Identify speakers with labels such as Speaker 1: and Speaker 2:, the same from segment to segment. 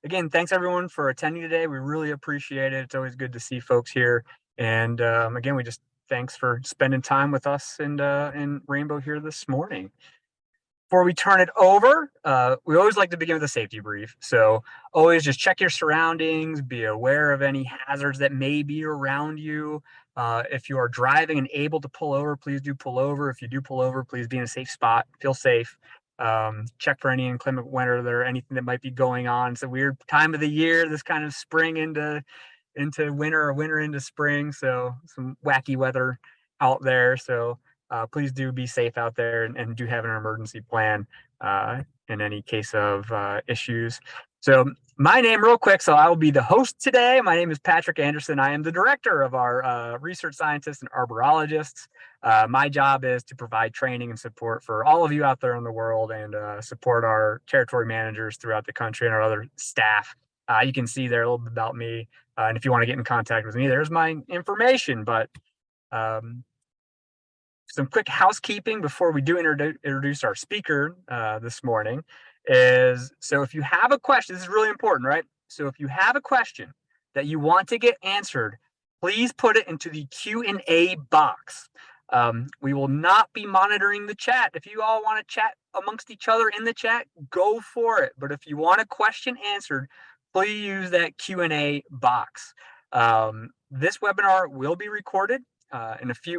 Speaker 1: again, thanks everyone for attending today. We really appreciate it. It's always good to see folks here. And again, we just thanks for spending time with us and in Rainbow here this morning. Before we turn it over, we always like to begin with a safety brief. So always just check your surroundings, be aware of any hazards that may be around you. If you are driving and able to pull over, please do pull over. If you do pull over, please be in a safe spot, feel safe. Check for any inclement weather or anything that might be going on. It's a weird time of the year, this kind of spring into winter or winter into spring. So some wacky weather out there. So please do be safe out there and do have an emergency plan in any case of issues. So my name real quick, so I will be the host today. My name is Patrick Anderson. I am the director of our research scientists and arboriculturists. My job is to provide training and support for all of you out there in the world and support our territory managers throughout the country and our other staff. You can see there a little bit about me. And if you want to get in contact with me, there's my information. But some quick housekeeping before we do introduce our speaker this morning is, so if you have a question, this is really important, right? So if you have a question that you want to get answered, please put it into the Q&A box. We will not be monitoring the chat. If you all want to chat amongst each other in the chat, go for it. But if you want a question answered, please use that Q&A box. This webinar will be recorded.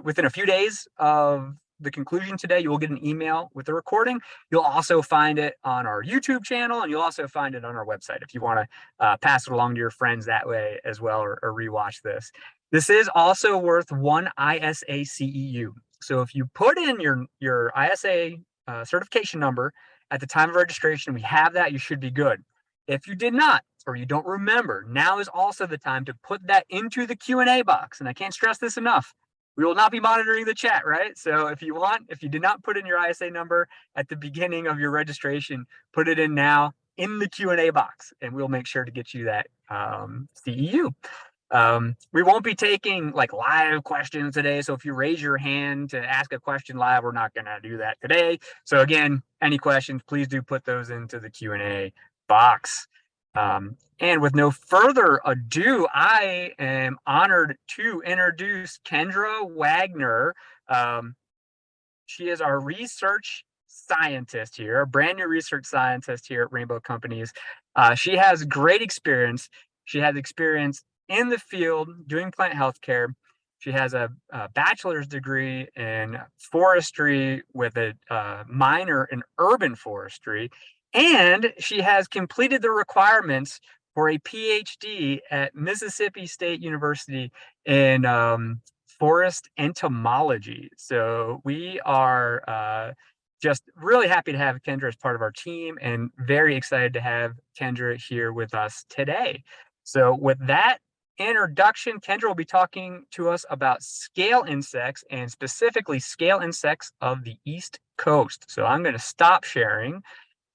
Speaker 1: Within a few days of the conclusion today, you will get an email with the recording. You'll also find it on our YouTube channel, and you'll also find it on our website if you want to pass it along to your friends that way as well, or rewatch this. This is also worth 1 ISA CEU. So if you put in your ISA certification number at the time of registration, we have that, you should be good. If you did not, or you don't remember, now is also the time to put that into the Q&A box. And I can't stress this enough. We will not be monitoring the chat, right? So if you did not put in your ISA number at the beginning of your registration, put it in now in the Q&A box, and we'll make sure to get you that CEU. We won't be taking like live questions today. So if you raise your hand to ask a question live, we're not going to do that today. So again, any questions, please do put those into the Q&A box. And with no further ado, I am honored to introduce Kendra Wagner. She is our research scientist here, a brand new research scientist here at Rainbow Companies. She has great experience. She has experience in the field doing plant health care. She has a bachelor's degree in forestry with a minor in urban forestry. And she has completed the requirements for a Ph.D. at Mississippi State University in Forest Entomology. So we are just really happy to have Kendra as part of our team and very excited to have Kendra here with us today. So with that introduction, Kendra will be talking to us about scale insects and specifically scale insects of the East Coast. So I'm going to stop sharing.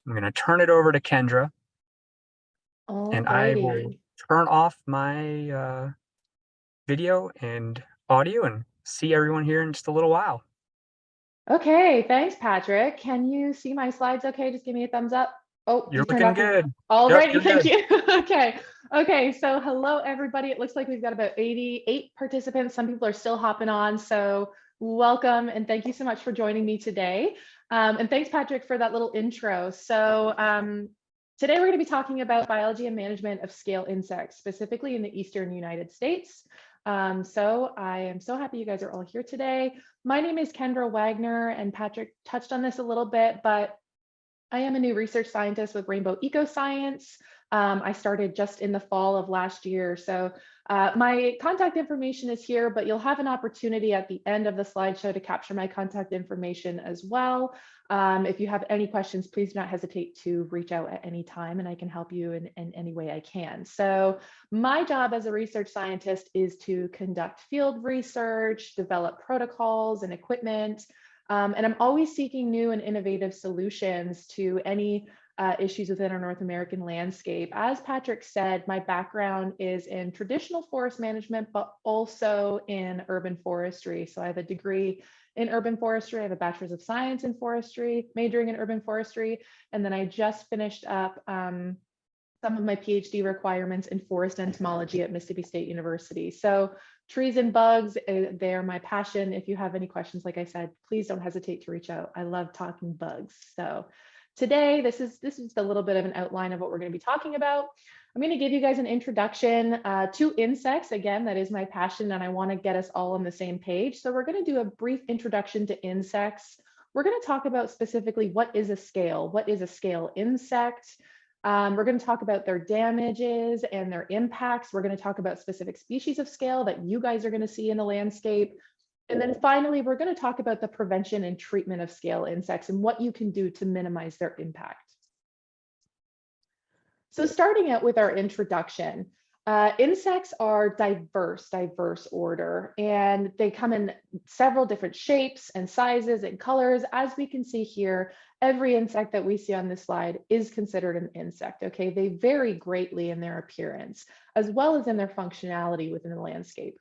Speaker 1: I'm going to turn it over to Kendra. And I will turn off my video and audio and see everyone here in just a little while.
Speaker 2: Okay, thanks, Patrick. Can you see my slides okay? Just give me a thumbs up. Oh,
Speaker 1: you're looking good.
Speaker 2: Alrighty, yep, thank you. Okay, so hello, everybody. It looks like we've got about 88 participants. Some people are still hopping on, so welcome and thank you so much for joining me today. And thanks, Patrick, for that little intro. So today we're going to be talking about biology and management of scale insects, specifically in the Eastern United States. So I am so happy you guys are all here today. My name is Kendra Wagner, and Patrick touched on this a little bit, but I am a new research scientist with Rainbow Ecoscience. I started just in the fall of last year. So my contact information is here, but you'll have an opportunity at the end of the slideshow to capture my contact information as well. If you have any questions, please do not hesitate to reach out at any time and I can help you in any way I can. So my job as a research scientist is to conduct field research, develop protocols and equipment, and I'm always seeking new and innovative solutions to any issues within our North American landscape. As Patrick said, my background is in traditional forest management, but also in urban forestry. So I have a degree in urban forestry. I have a bachelor's of science in forestry, majoring in urban forestry. And then I just finished up some of my PhD requirements in forest entomology at Mississippi State University. So trees and bugs, they're my passion. If you have any questions, like I said, please don't hesitate to reach out. I love talking bugs. So today, this is a little bit of an outline of what we're going to be talking about. I'm going to give you guys an introduction to insects. Again, that is my passion, and I want to get us all on the same page. So we're going to do a brief introduction to insects. We're going to talk about specifically what is a scale, what is a scale insect. We're going to talk about their damages and their impacts. We're going to talk about specific species of scale that you guys are going to see in the landscape. And then finally, we're going to talk about the prevention and treatment of scale insects and what you can do to minimize their impact. So starting out with our introduction, insects are diverse order, and they come in several different shapes and sizes and colors. As we can see here, every insect that we see on this slide is considered an insect, okay? They vary greatly in their appearance, as well as in their functionality within the landscape.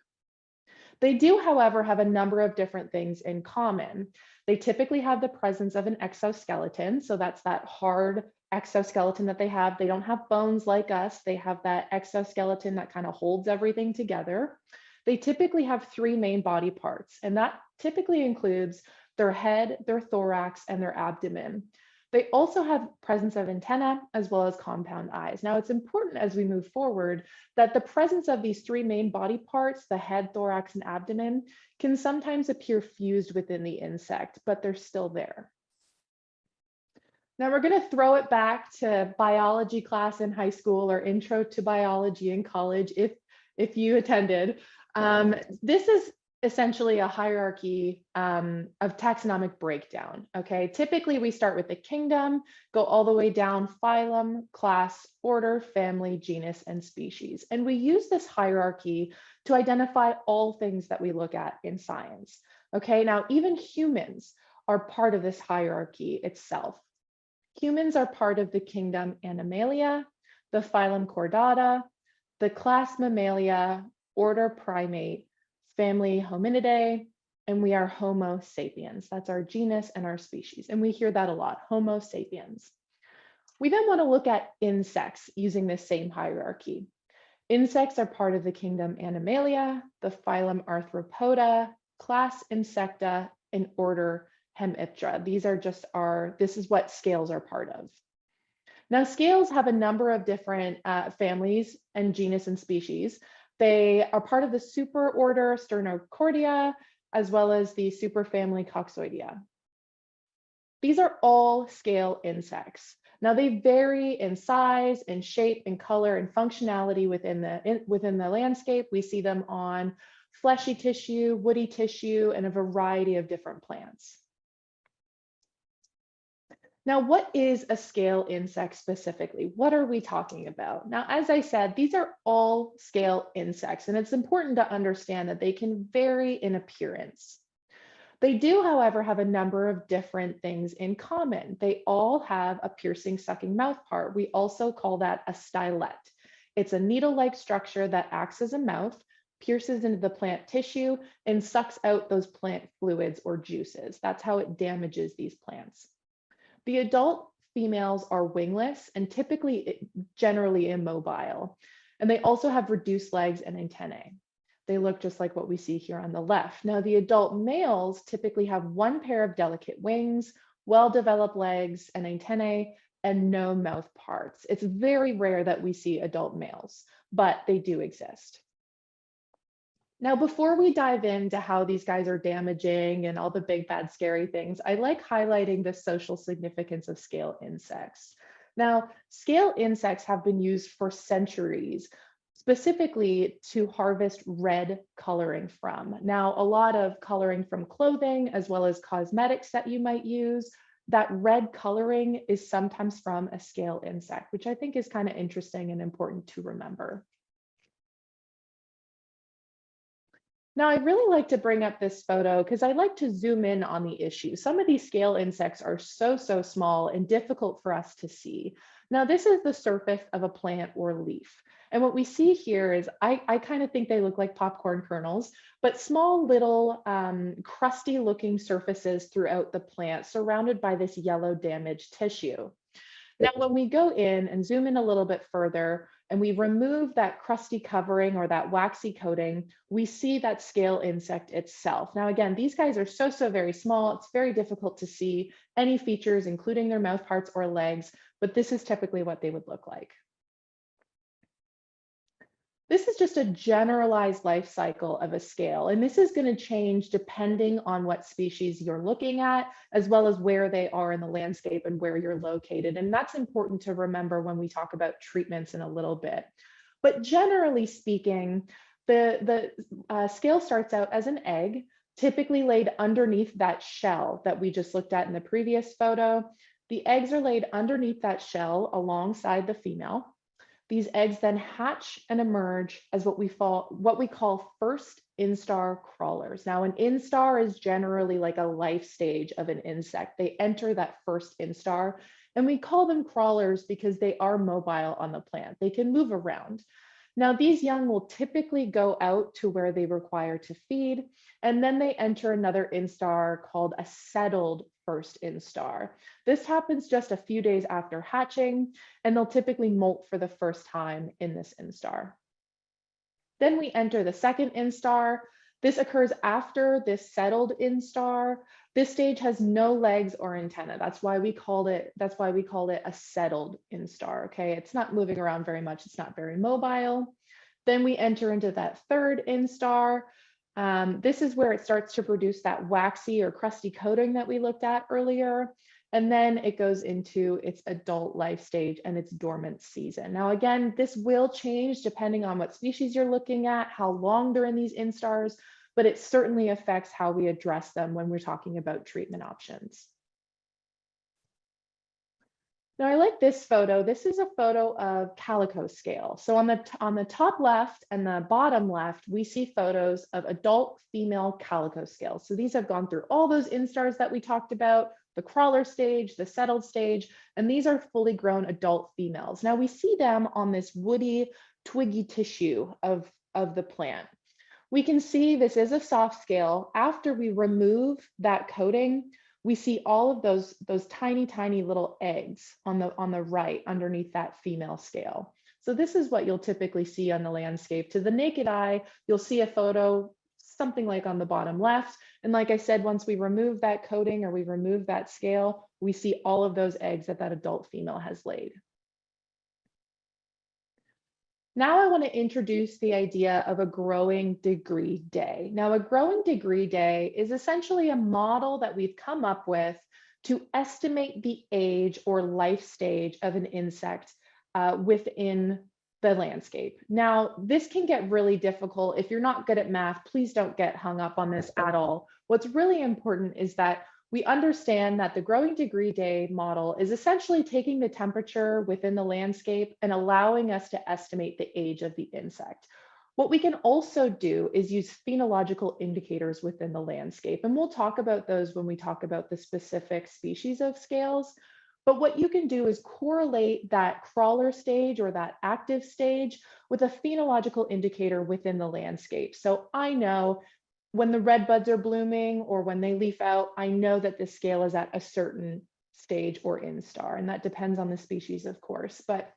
Speaker 2: They do, however, have a number of different things in common. They typically have the presence of an exoskeleton, so that's that hard exoskeleton that they have. They don't have bones like us. They have that exoskeleton that kind of holds everything together. They typically have three main body parts, and that typically includes their head, their thorax, and their abdomen. They also have presence of antennae as well as compound eyes. Now, it's important as we move forward that the presence of these three main body parts, the head, thorax, and abdomen, can sometimes appear fused within the insect, but they're still there. Now we're going to throw it back to biology class in high school or intro to biology in college if you attended. This is essentially a hierarchy of taxonomic breakdown, okay? Typically we start with the kingdom, go all the way down phylum, class, order, family, genus, and species. And we use this hierarchy to identify all things that we look at in science, okay? Now even humans are part of this hierarchy itself. Humans are part of the kingdom Animalia, the phylum Chordata, the class Mammalia, order Primate, family Hominidae, and we are Homo sapiens. That's our genus and our species. And we hear that a lot, Homo sapiens. We then want to look at insects using this same hierarchy. Insects are part of the kingdom Animalia, the phylum Arthropoda, class Insecta, and order Hemiptera. These are just this is what scales are part of. Now, scales have a number of different families and genus and species. They are part of the superorder Sternocordia, as well as the superfamily Coxoidea. These are all scale insects. Now, they vary in size and shape and color and functionality within the landscape. We see them on fleshy tissue, woody tissue, and a variety of different plants. Now, what is a scale insect specifically? What are we talking about? Now, as I said, these are all scale insects, and it's important to understand that they can vary in appearance. They do, however, have a number of different things in common. They all have a piercing, sucking mouth part. We also call that a stylet. It's a needle-like structure that acts as a mouth, pierces into the plant tissue, and sucks out those plant fluids or juices. That's how it damages these plants. The adult females are wingless and typically generally immobile, and they also have reduced legs and antennae. They look just like what we see here on the left. Now, the adult males typically have one pair of delicate wings, well-developed legs and antennae, and no mouth parts. It's very rare that we see adult males, but they do exist. Now, before we dive into how these guys are damaging and all the big, bad, scary things, I like highlighting the social significance of scale insects. Now, scale insects have been used for centuries, specifically to harvest red coloring from. Now, a lot of coloring from clothing, as well as cosmetics that you might use, that red coloring is sometimes from a scale insect, which I think is kind of interesting and important to remember. Now, I really like to bring up this photo because I like to zoom in on the issue. Some of these scale insects are so small and difficult for us to see. Now, this is the surface of a plant or leaf. And what we see here is, I kind of think they look like popcorn kernels, but small little crusty looking surfaces throughout the plant surrounded by this yellow damaged tissue. Now, when we go in and zoom in a little bit further and we remove that crusty covering or that waxy coating, we see that scale insect itself. Now, again, these guys are so very small. It's very difficult to see any features, including their mouth parts or legs, but this is typically what they would look like. This is just a generalized life cycle of a scale, and this is going to change depending on what species you're looking at, as well as where they are in the landscape and where you're located. And that's important to remember when we talk about treatments in a little bit. But generally speaking, the scale starts out as an egg, typically laid underneath that shell that we just looked at in the previous photo. The eggs are laid underneath that shell alongside the female. These eggs then hatch and emerge as what we call first instar crawlers. Now, an instar is generally like a life stage of an insect. They enter that first instar, and we call them crawlers because they are mobile on the plant. They can move around. Now, these young will typically go out to where they require to feed, and then they enter another instar called a settled first instar. This happens just a few days after hatching, and they'll typically molt for the first time in this instar. Then we enter the second instar. This occurs after this settled instar. This stage has no legs or antenna. That's why we call it a settled instar. Okay, it's not moving around very much. It's not very mobile. Then we enter into that third instar. This is where it starts to produce that waxy or crusty coating that we looked at earlier. And then it goes into its adult life stage and its dormant season. Now, again, this will change depending on what species you're looking at, how long they're in these instars, but it certainly affects how we address them when we're talking about treatment options. Now, I like this photo. This is a photo of calico scale. So on the top left and the bottom left, we see photos of adult female calico scales. So these have gone through all those instars that we talked about, the crawler stage, the settled stage, and these are fully grown adult females. Now we see them on this woody, twiggy tissue of the plant. We can see this is a soft scale. After we remove that coating, we see all of those tiny little eggs on the right underneath that female scale. So this is what you'll typically see on the landscape. To the naked eye, you'll see a photo something like on the bottom left. And like I said, once we remove that coating or we remove that scale, we see all of those eggs that adult female has laid. Now I want to introduce the idea of a growing degree day. Now, a growing degree day is essentially a model that we've come up with to estimate the age or life stage of an insect within the landscape. Now, this can get really difficult. If you're not good at math, please don't get hung up on this at all. What's really important is that we understand that the growing degree day model is essentially taking the temperature within the landscape and allowing us to estimate the age of the insect. What we can also do is use phenological indicators within the landscape, and we'll talk about those when we talk about the specific species of scales. But what you can do is correlate that crawler stage or that active stage with a phenological indicator within the landscape. So I know when the red buds are blooming or when they leaf out, I know that this scale is at a certain stage or instar, and that depends on the species, of course. But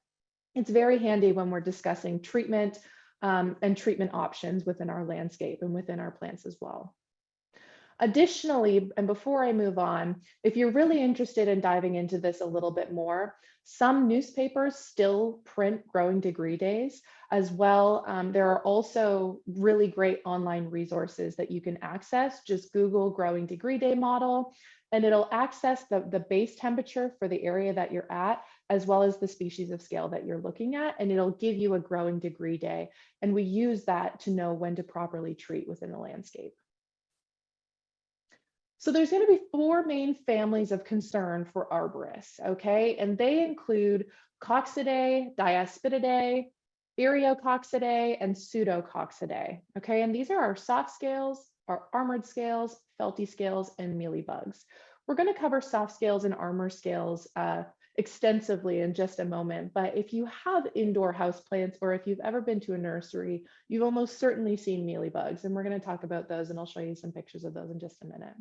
Speaker 2: it's very handy when we're discussing treatment and treatment options within our landscape and within our plants as well. Additionally, and before I move on, if you're really interested in diving into this a little bit more, some newspapers still print growing degree days as well. There are also really great online resources that you can access. Just Google growing degree day model, and it'll access the base temperature for the area that you're at, as well as the species of scale that you're looking at, and it'll give you a growing degree day. And we use that to know when to properly treat within the landscape. So there's going to be 4 main families of concern for arborists, okay? And they include Coccidae, Diaspididae, Eriococcidae, and Pseudococcidae, okay? And these are our soft scales, our armored scales, felty scales, and mealybugs. We're going to cover soft scales and armor scales extensively in just a moment, but if you have indoor houseplants or if you've ever been to a nursery, you've almost certainly seen mealybugs, and we're going to talk about those, and I'll show you some pictures of those in just a minute.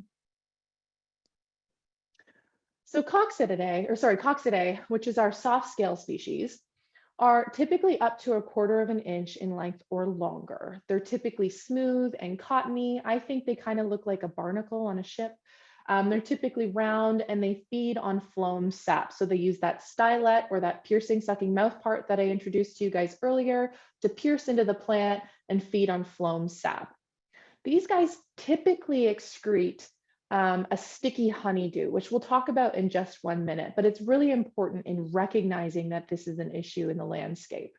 Speaker 2: So Coccidae, which is our soft scale species, are typically up to 1/4 of an inch in length or longer. They're typically smooth and cottony. I think they kind of look like a barnacle on a ship. They're typically round and they feed on phloem sap. So they use that stylet or that piercing sucking mouth part that I introduced to you guys earlier to pierce into the plant and feed on phloem sap. These guys typically excrete a sticky honeydew, which we'll talk about in just 1 minute, but it's really important in recognizing that this is an issue in the landscape.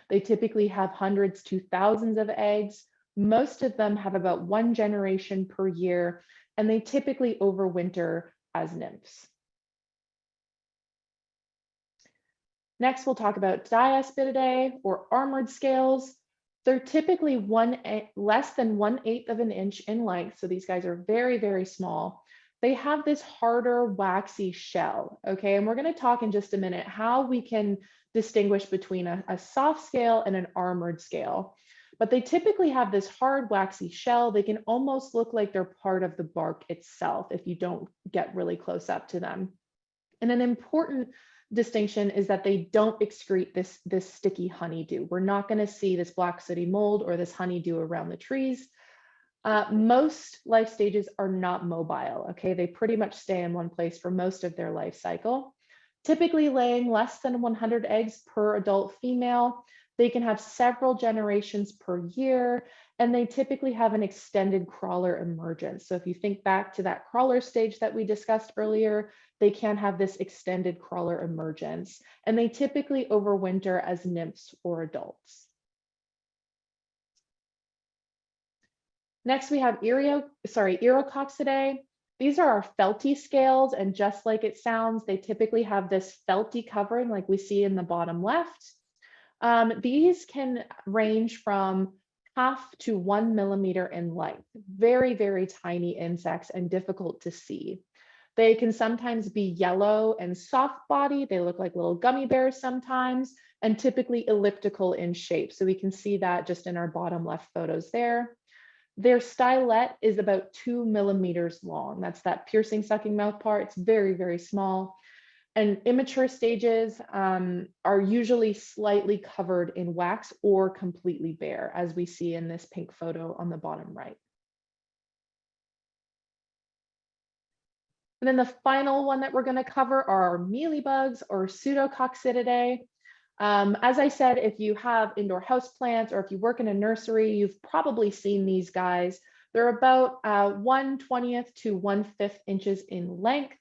Speaker 2: They typically have hundreds to thousands of eggs. Most of them have about 1 generation per year, and they typically overwinter as nymphs. Next, we'll talk about Diaspididae or armored scales. They're typically less than 1/8 of an inch in length. So these guys are very, very small. They have this harder, waxy shell, okay? And we're gonna talk in just a minute how we can distinguish between a soft scale and an armored scale. But they typically have this hard, waxy shell. They can almost look like they're part of the bark itself if you don't get really close up to them. And an important distinction is that they don't excrete this sticky honeydew. We're not going to see this black sooty mold or this honeydew around the trees. Most life stages are not mobile, okay? They pretty much stay in one place for most of their life cycle. Typically laying less than 100 eggs per adult female. They can have several generations per year, and they typically have an extended crawler emergence. So if you think back to that crawler stage that we discussed earlier, they can have this extended crawler emergence, and they typically overwinter as nymphs or adults. Next, we have Urococcidae. These are our felty scales, and just like it sounds, they typically have this felty covering like we see in the bottom left. These can range from 0.5 to 1 millimeter in length. Very, very tiny insects and difficult to see. They can sometimes be yellow and soft body. They look like little gummy bears sometimes, and typically elliptical in shape. So we can see that just in our bottom left photos there. Their stylet is about 2 millimeters long. That's that piercing sucking mouth part. It's very, very small. And immature stages are usually slightly covered in wax or completely bare, as we see in this pink photo on the bottom right. And then the final one that we're going to cover are our mealybugs or Pseudococcididae. As I said, if you have indoor houseplants or if you work in a nursery, you've probably seen these guys. They're about 1/20th to 1/5 inches in length,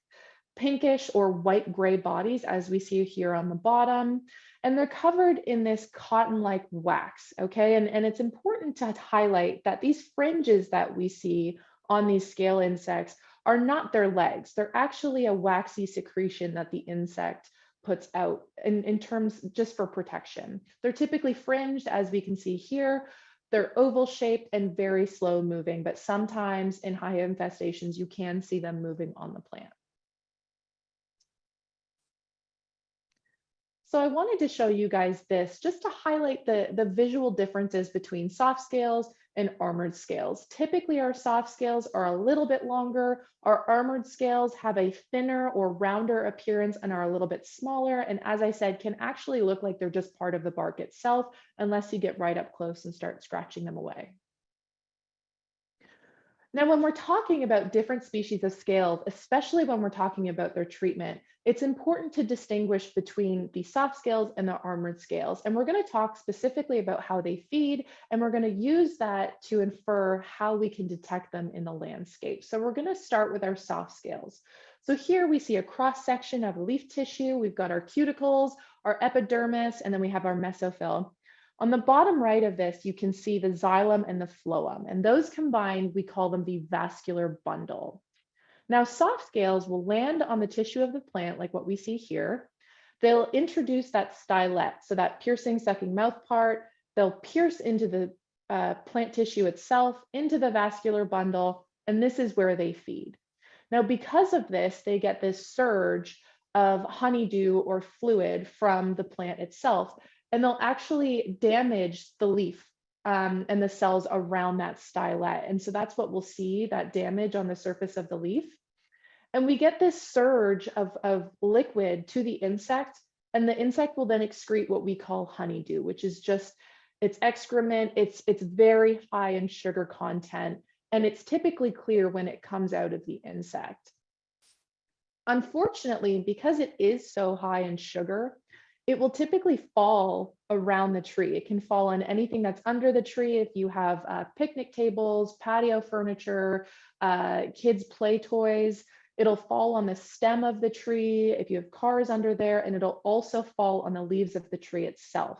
Speaker 2: pinkish or white gray bodies, as we see here on the bottom. And they're covered in this cotton-like wax, okay? And it's important to highlight that these fringes that we see on these scale insects are not their legs. They're actually a waxy secretion that the insect puts out in terms just for protection. They're typically fringed, as we can see here. They're oval shaped and very slow moving, but sometimes in high infestations, you can see them moving on the plant. So I wanted to show you guys this just to highlight the visual differences between soft scales and armored scales. Typically, our soft scales are a little bit longer. Our armored scales have a thinner or rounder appearance and are a little bit smaller. And as I said, can actually look like they're just part of the bark itself, unless you get right up close and start scratching them away. Now, when we're talking about different species of scales, especially when we're talking about their treatment, it's important to distinguish between the soft scales and the armored scales. And we're going to talk specifically about how they feed, and we're going to use that to infer how we can detect them in the landscape. So we're going to start with our soft scales. So here we see a cross section of leaf tissue. We've got our cuticles, our epidermis, and then we have our mesophyll. On the bottom right of this, you can see the xylem and the phloem, and those combined, we call them the vascular bundle. Now, soft scales will land on the tissue of the plant like what we see here. They'll introduce that stylet, so that piercing sucking mouth part. They'll pierce into the plant tissue itself, into the vascular bundle, and this is where they feed. Now, because of this, they get this surge of honeydew or fluid from the plant itself, and they'll actually damage the leaf and the cells around that stylet. And so that's what we'll see, that damage on the surface of the leaf. And we get this surge of liquid to the insect, and the insect will then excrete what we call honeydew, which is just it's excrement. It's very high in sugar content, and it's typically clear when it comes out of the insect. Unfortunately, because it is so high in sugar, it will typically fall around the tree. It can fall on anything that's under the tree. If you have picnic tables, patio furniture, kids' play toys, it'll fall on the stem of the tree if you have cars under there, and it'll also fall on the leaves of the tree itself.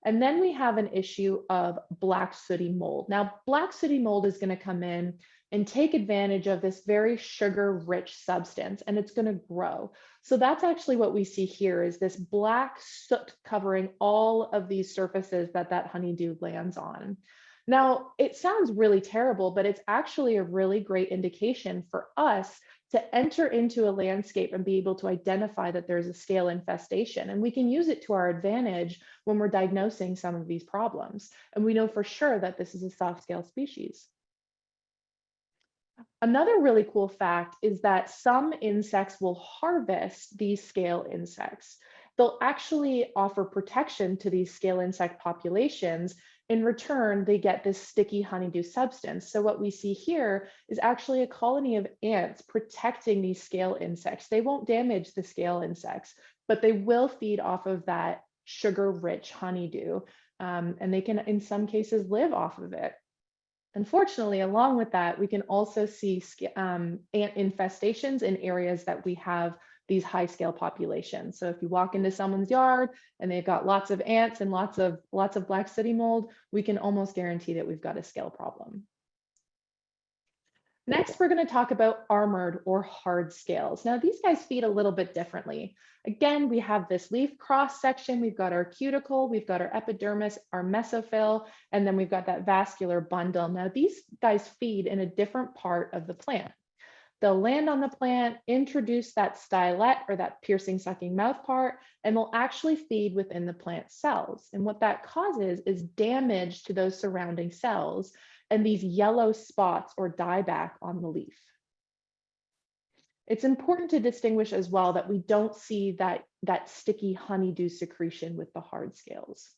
Speaker 2: And then we have an issue of black sooty mold. Now, black sooty mold is going to come in and take advantage of this very sugar-rich substance, and it's going to grow. So that's actually what we see here is this black soot covering all of these surfaces that honeydew lands on. Now, it sounds really terrible, but it's actually a really great indication for us to enter into a landscape and be able to identify that there's a scale infestation. And we can use it to our advantage when we're diagnosing some of these problems. And we know for sure that this is a soft scale species. Another really cool fact is that some insects will harvest these scale insects. They'll actually offer protection to these scale insect populations. In return, they get this sticky honeydew substance. So what we see here is actually a colony of ants protecting these scale insects. They won't damage the scale insects, but they will feed off of that sugar-rich honeydew. And they can, in some cases, live off of it. Unfortunately, along with that, we can also see ant infestations in areas that we have these high scale populations. So if you walk into someone's yard and they've got lots of ants and lots of black sooty mold, we can almost guarantee that we've got a scale problem. Next, we're going to talk about armored or hard scales. Now, these guys feed a little bit differently. Again, we have this leaf cross section. We've got our cuticle, we've got our epidermis, our mesophyll, and then we've got that vascular bundle. Now, these guys feed in a different part of the plant. They'll land on the plant, introduce that stylet or that piercing sucking mouth part, and they'll actually feed within the plant cells. And what that causes is damage to those surrounding cells and these yellow spots or dieback on the leaf. It's important to distinguish as well that we don't see that sticky honeydew secretion with the hard scales.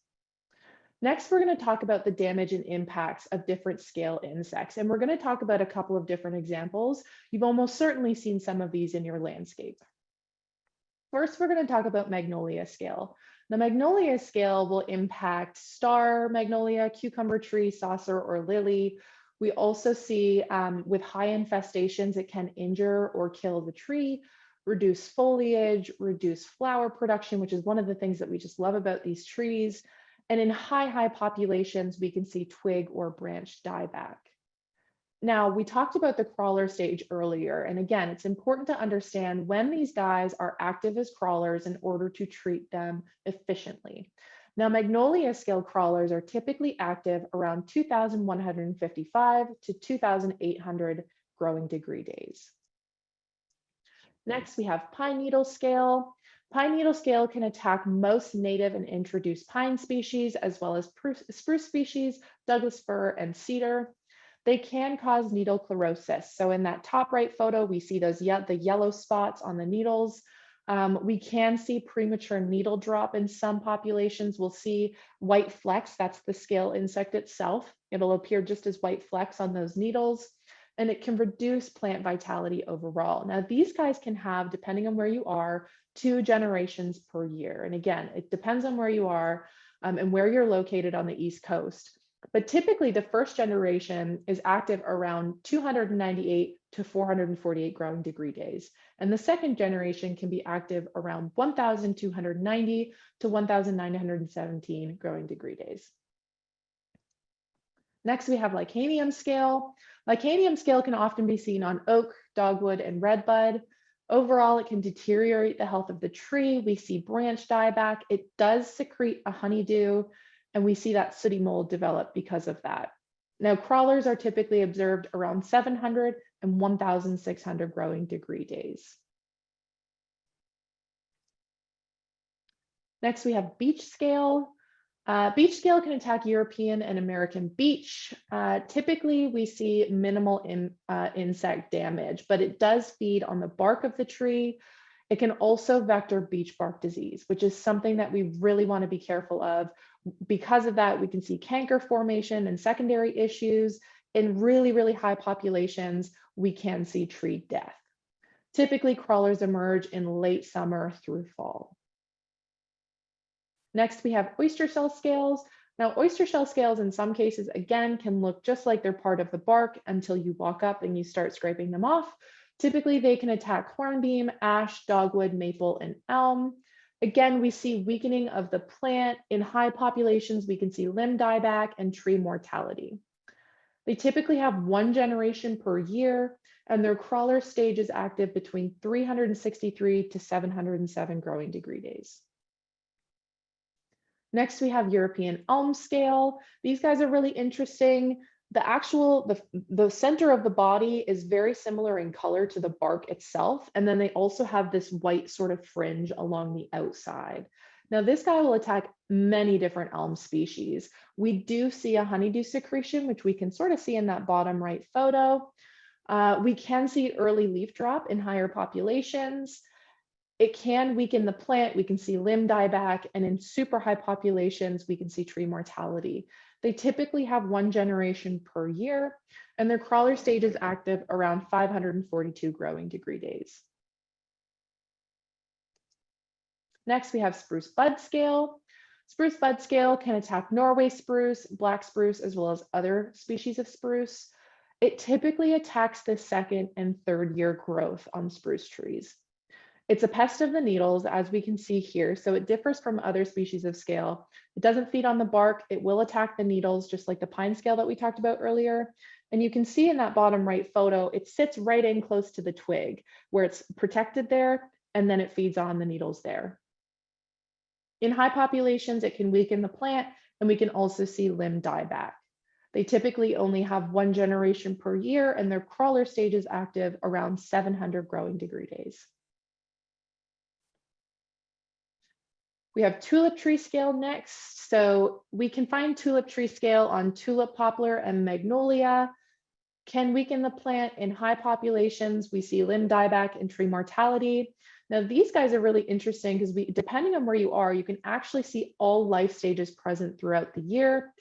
Speaker 2: Next, we're going to talk about the damage and impacts of different scale insects. And we're going to talk about a couple of different examples. You've almost certainly seen some of these in your landscape. First, we're going to talk about magnolia scale. The magnolia scale will impact star magnolia, cucumber tree, saucer, or lily. We also see with high infestations, it can injure or kill the tree, reduce foliage, reduce flower production, which is one of the things that we just love about these trees. And in high populations, we can see twig or branch dieback. Now, we talked about the crawler stage earlier, and again, it's important to understand when these guys are active as crawlers in order to treat them efficiently. Now, magnolia scale crawlers are typically active around 2,155 to 2,800 growing degree days. Next, we have pine needle scale. Pine needle scale can attack most native and introduced pine species, as well as spruce species, Douglas fir, and cedar. They can cause needle chlorosis. So in that top right photo, we see those the yellow spots on the needles. We can see premature needle drop in some populations. We'll see white flecks, that's the scale insect itself. It'll appear just as white flecks on those needles, and it can reduce plant vitality overall. Now, these guys can have, depending on where you are, 2 generations per year. And again, it depends on where you are and where you're located on the East Coast. But typically the first generation is active around 298 to 448 growing degree days. And the second generation can be active around 1,290 to 1,917 growing degree days. Next, we have licanium scale. Licanium scale can often be seen on oak, dogwood, and redbud. Overall, it can deteriorate the health of the tree. We see branch dieback. It does secrete a honeydew, and we see that sooty mold develop because of that. Now, crawlers are typically observed around 700 and 1,600 growing degree days. Next, we have beech scale. Beach scale can attack European and American beech. Typically, we see minimal insect damage, but it does feed on the bark of the tree. It can also vector beech bark disease, which is something that we really want to be careful of. Because of that, we can see canker formation and secondary issues. In really, really high populations, we can see tree death. Typically, crawlers emerge in late summer through fall. Next, we have oyster shell scales. Now, oyster shell scales in some cases, again, can look just like they're part of the bark until you walk up and you start scraping them off. Typically, they can attack hornbeam, ash, dogwood, maple, and elm. Again, we see weakening of the plant. In high populations, we can see limb dieback and tree mortality. They typically have one generation per year, and their crawler stage is active between 363 to 707 growing degree days. Next, we have European elm scale. These guys are really interesting. The center of the body is very similar in color to the bark itself. And then they also have this white sort of fringe along the outside. Now, this guy will attack many different elm species. We do see a honeydew secretion, which we can sort of see in that bottom right photo. We can see early leaf drop in higher populations. It can weaken the plant. We can see limb dieback, and in super high populations, we can see tree mortality. They typically have one generation per year, and their crawler stage is active around 542 growing degree days. Next, we have spruce bud scale. Spruce bud scale can attack Norway spruce, black spruce, as well as other species of spruce. It typically attacks the second and third year growth on spruce trees. It's a pest of the needles, as we can see here, so it differs from other species of scale. It doesn't feed on the bark. It will attack the needles, just like the pine scale that we talked about earlier. And you can see in that bottom right photo, it sits right in close to the twig, where it's protected there, and then it feeds on the needles there. In high populations, it can weaken the plant, and we can also see limb dieback. They typically only have one generation per year, and their crawler stage is active around 700 growing degree days. We have tulip tree scale next. So we can find tulip tree scale on tulip poplar and magnolia. Can weaken the plant in high populations. We see limb dieback and tree mortality. Now these guys are really interesting because depending on where you are, you can actually see all life stages present throughout the year.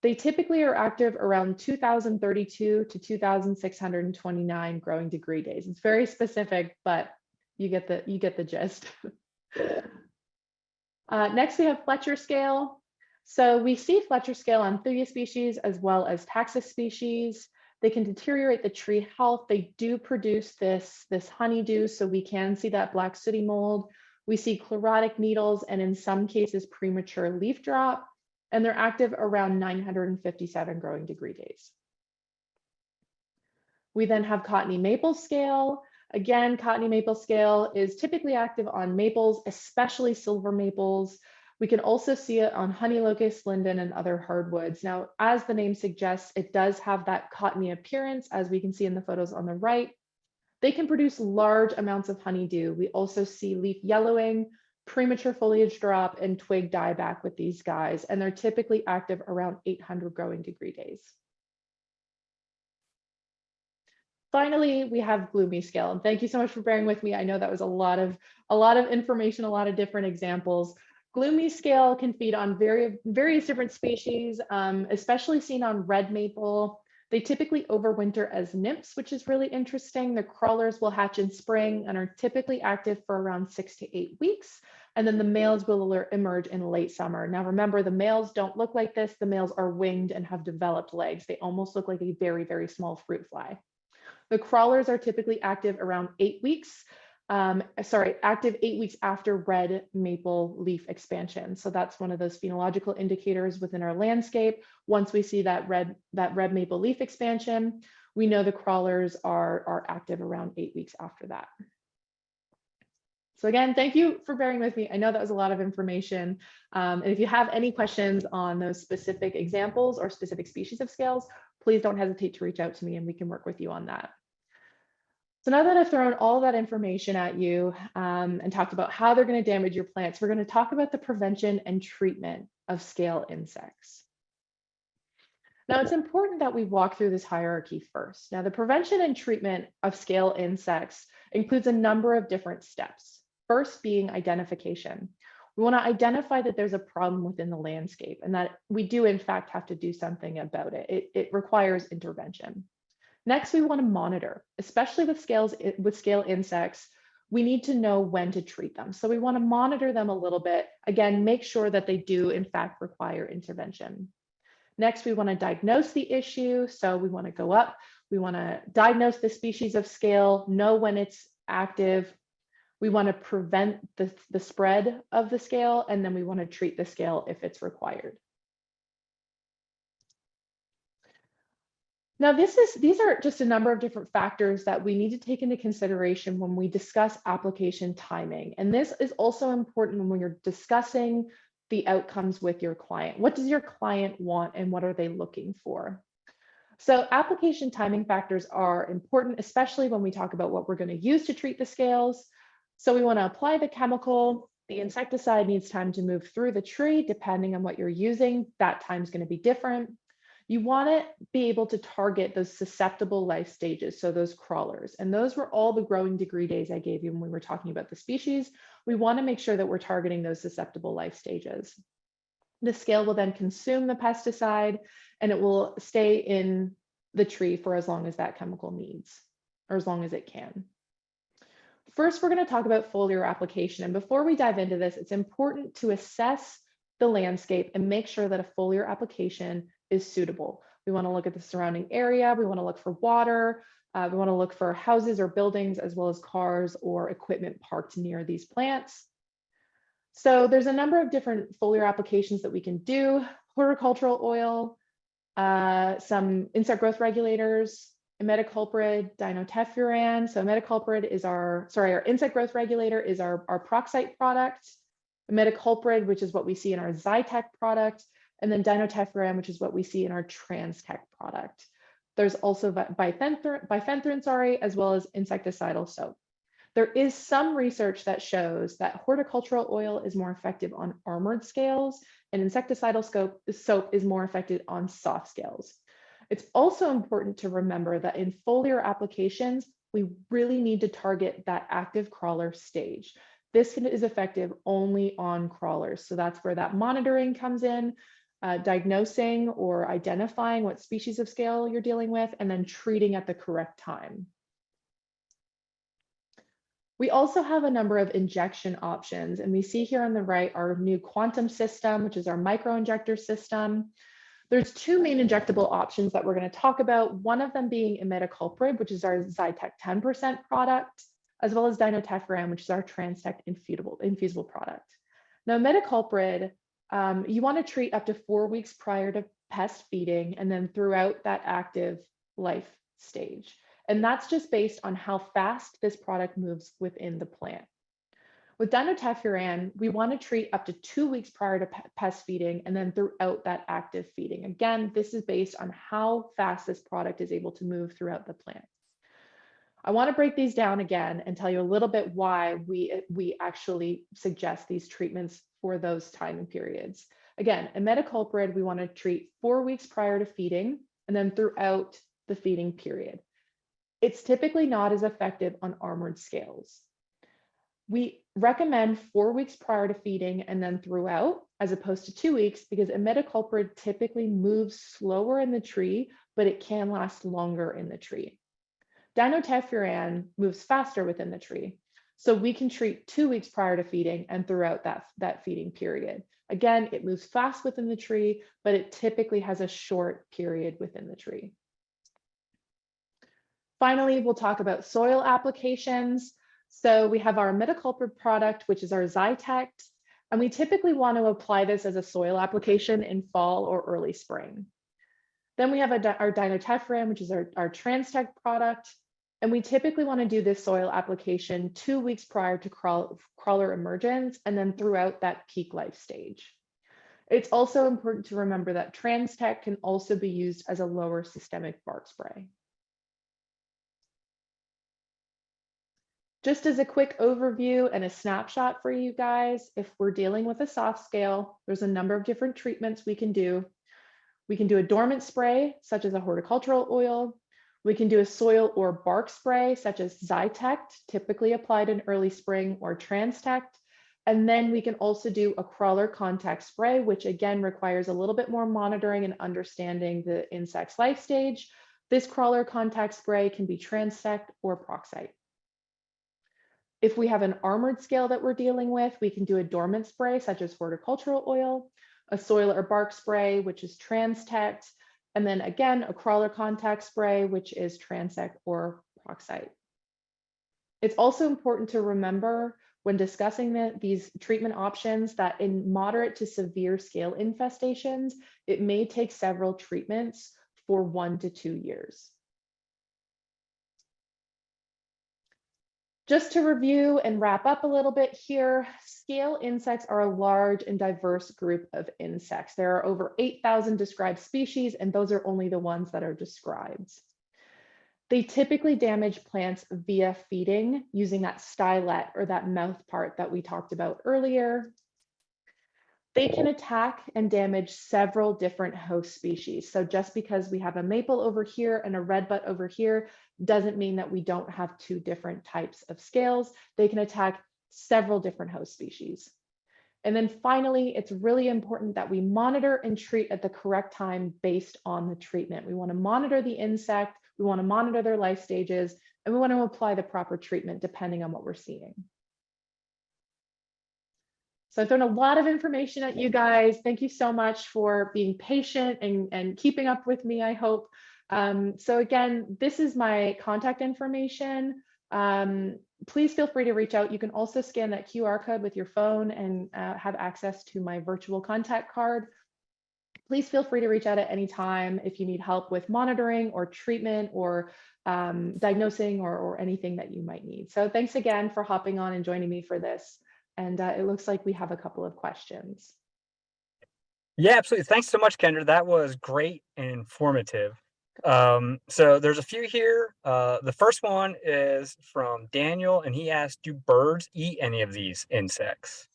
Speaker 2: They typically are active around 2032 to 2629 growing degree days. It's very specific, but you get the gist. Next, we have Fletcher scale. So we see Fletcher scale on Thuya species as well as Taxus species. They can deteriorate the tree health. They do produce this honeydew, so we can see that black sooty mold. We see chlorotic needles and in some cases premature leaf drop, and they're active around 957 growing degree days. We then have cottony maple scale. Again, cottony maple scale is typically active on maples, especially silver maples. We can also see it on honey locust, linden, and other hardwoods. Now, as the name suggests, it does have that cottony appearance, as we can see in the photos on the right. They can produce large amounts of honeydew. We also see leaf yellowing, premature foliage drop, and twig dieback with these guys, and they're typically active around 800 growing degree days. Finally, we have gloomy scale, and thank you so much for bearing with me. I know that was a lot of information, a lot of different examples. Gloomy scale can feed on various different species, especially seen on red maple. They typically overwinter as nymphs, which is really interesting. The crawlers will hatch in spring and are typically active for around 6 to 8 weeks. And then the males will emerge in late summer. Now, remember, the males don't look like this. The males are winged and have developed legs. They almost look like a very, very small fruit fly. The crawlers are typically active around 8 weeks. Active 8 weeks after red maple leaf expansion. So that's one of those phenological indicators within our landscape. Once we see that red maple leaf expansion, we know the crawlers are active around 8 weeks after that. So again, thank you for bearing with me. I know that was a lot of information. And if you have any questions on those specific examples or specific species of scales, please don't hesitate to reach out to me and we can work with you on that. So now that I've thrown all that information at you and talked about how they're going to damage your plants, we're going to talk about the prevention and treatment of scale insects. Now, it's important that we walk through this hierarchy first. Now, the prevention and treatment of scale insects includes a number of different steps. First being identification. We want to identify that there's a problem within the landscape and that we do in fact have to do something about it. It requires intervention. Next, we want to monitor, especially with scale insects. We need to know when to treat them. So we want to monitor them a little bit. Again, make sure that they do in fact require intervention. Next, we want to diagnose the issue. So we want to go up, we want to diagnose the species of scale, know when it's active. We want to prevent the spread of the scale, and then we want to treat the scale if it's required. Now, these are just a number of different factors that we need to take into consideration when we discuss application timing. And this is also important when you're discussing the outcomes with your client. What does your client want and what are they looking for? So application timing factors are important, especially when we talk about what we're going to use to treat the scales. So we want to apply the chemical. The insecticide needs time to move through the tree. Depending on what you're using, that time is going to be different. You want to be able to target those susceptible life stages, so those crawlers. And those were all the growing degree days I gave you when we were talking about the species. We want to make sure that we're targeting those susceptible life stages. The scale will then consume the pesticide and it will stay in the tree for as long as that chemical needs, or as long as it can. First, we're going to talk about foliar application. And before we dive into this, it's important to assess the landscape and make sure that a foliar application is suitable. We want to look at the surrounding area. We want to look for water. We want to look for houses or buildings, as well as cars or equipment parked near these plants. So there's a number of different foliar applications that we can do. Horticultural oil, some insect growth regulators, imidacloprid, dinotefuran. So imidacloprid is our insect growth regulator is our Proxite product. Imidacloprid, which is what we see in our Zytec product, and then dinotefuran, which is what we see in our Transtec product. There's also bifenthrin, as well as insecticidal soap. There is some research that shows that horticultural oil is more effective on armored scales and insecticidal soap is more effective on soft scales. It's also important to remember that in foliar applications, we really need to target that active crawler stage. This is effective only on crawlers. So that's where that monitoring comes in, diagnosing or identifying what species of scale you're dealing with, and then treating at the correct time. We also have a number of injection options, and we see here on the right our new quantum system, which is our microinjector system. There's two main injectable options that we're going to talk about, one of them being imidacloprid, which is our Zytec 10% product, as well as dinotefuran, which is our Transtec infusible product. Now, imidacloprid, you want to treat up to 4 weeks prior to pest feeding and then throughout that active life stage. And that's just based on how fast this product moves within the plant. With dinotefuran, we want to treat up to 2 weeks prior to pest feeding and then throughout that active feeding. Again, this is based on how fast this product is able to move throughout the plant. I want to break these down again and tell you a little bit why we actually suggest these treatments for those timing periods. Again, imidacloprid, we want to treat 4 weeks prior to feeding and then throughout the feeding period. It's typically not as effective on armored scales. We recommend 4 weeks prior to feeding and then throughout, as opposed to 2 weeks, because imidacloprid typically moves slower in the tree, but it can last longer in the tree. Dinotefuran moves faster within the tree, so we can treat 2 weeks prior to feeding and throughout that feeding period. Again, it moves fast within the tree, but it typically has a short period within the tree. Finally, we'll talk about soil applications. So we have our imidacloprid product, which is our Zytec, and we typically want to apply this as a soil application in fall or early spring. Then we have our dinotefuran, which is our Transtec product, and we typically want to do this soil application 2 weeks prior to crawler emergence and then throughout that peak life stage. It's also important to remember that Transtec can also be used as a lower systemic bark spray. Just as a quick overview and a snapshot for you guys, if we're dealing with a soft scale, there's a number of different treatments we can do. We can do a dormant spray, such as a horticultural oil. We can do a soil or bark spray, such as Zytect, typically applied in early spring, or Transtect. And then we can also do a crawler contact spray, which again requires a little bit more monitoring and understanding the insect's life stage. This crawler contact spray can be Transtect or Proxite. If we have an armored scale that we're dealing with, we can do a dormant spray, such as horticultural oil, a soil or bark spray, which is Transtect, and then again, a crawler contact spray, which is Transect or Proxite. It's also important to remember when discussing these treatment options that in moderate to severe scale infestations, it may take several treatments for 1 to 2 years. Just to review and wrap up a little bit here, scale insects are a large and diverse group of insects. There are over 8,000 described species, and those are only the ones that are described. They typically damage plants via feeding using that stylet or that mouth part that we talked about earlier. They can attack and damage several different host species. So just because we have a maple over here and a redbutt over here doesn't mean that we don't have 2 different types of scales. They can attack several different host species. And then finally, it's really important that we monitor and treat at the correct time based on the treatment. We want to monitor the insect, we want to monitor their life stages, and we want to apply the proper treatment depending on what we're seeing. So I've thrown a lot of information at you guys. Thank you so much for being patient and keeping up with me, I hope. So again, this is my contact information. Please feel free to reach out. You can also scan that QR code with your phone and have access to my virtual contact card. Please feel free to reach out at any time if you need help with monitoring or treatment or diagnosing or anything that you might need. So thanks again for hopping on and joining me for this. And it looks like we have a couple of questions.
Speaker 1: Yeah, absolutely. Thanks so much, Kendra. That was great and informative. So there's a few here. The first one is from Daniel, and he asked, do birds eat any of these insects?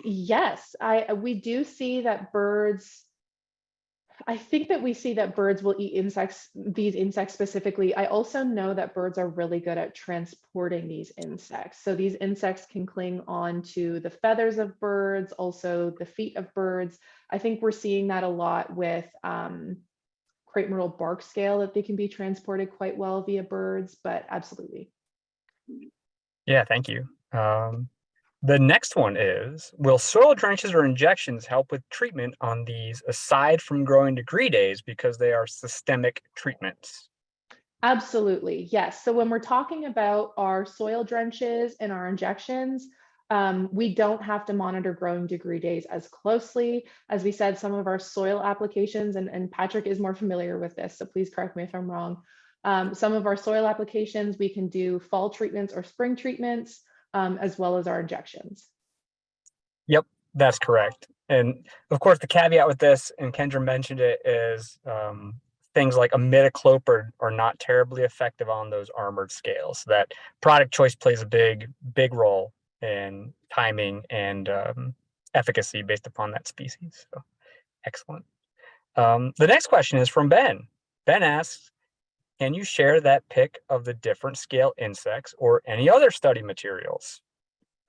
Speaker 2: Yes, we do see that birds, I think that we see that birds will eat insects, these insects specifically. I also know that birds are really good at transporting these insects. So these insects can cling on to the feathers of birds, also the feet of birds. I think we're seeing that a lot with crepe myrtle bark scale, that they can be transported quite well via birds, but absolutely.
Speaker 1: Yeah, thank you. The next one is, will soil drenches or injections help with treatment on these aside from growing degree days because they are systemic treatments?
Speaker 2: Absolutely, yes. So when we're talking about our soil drenches and our injections, we don't have to monitor growing degree days as closely. As we said, some of our soil applications, and Patrick is more familiar with this, so please correct me if I'm wrong. Some of our soil applications, we can do fall treatments or spring treatments, as well as our injections.
Speaker 1: Yep, that's correct. And of course, the caveat with this, and Kendra mentioned it, is things like imidacloprid are not terribly effective on those armored scales. That product choice plays a big role in timing and efficacy based upon that species. So excellent. The next question is from Ben. Ben asks, can you share that pic of the different scale insects or any other study materials?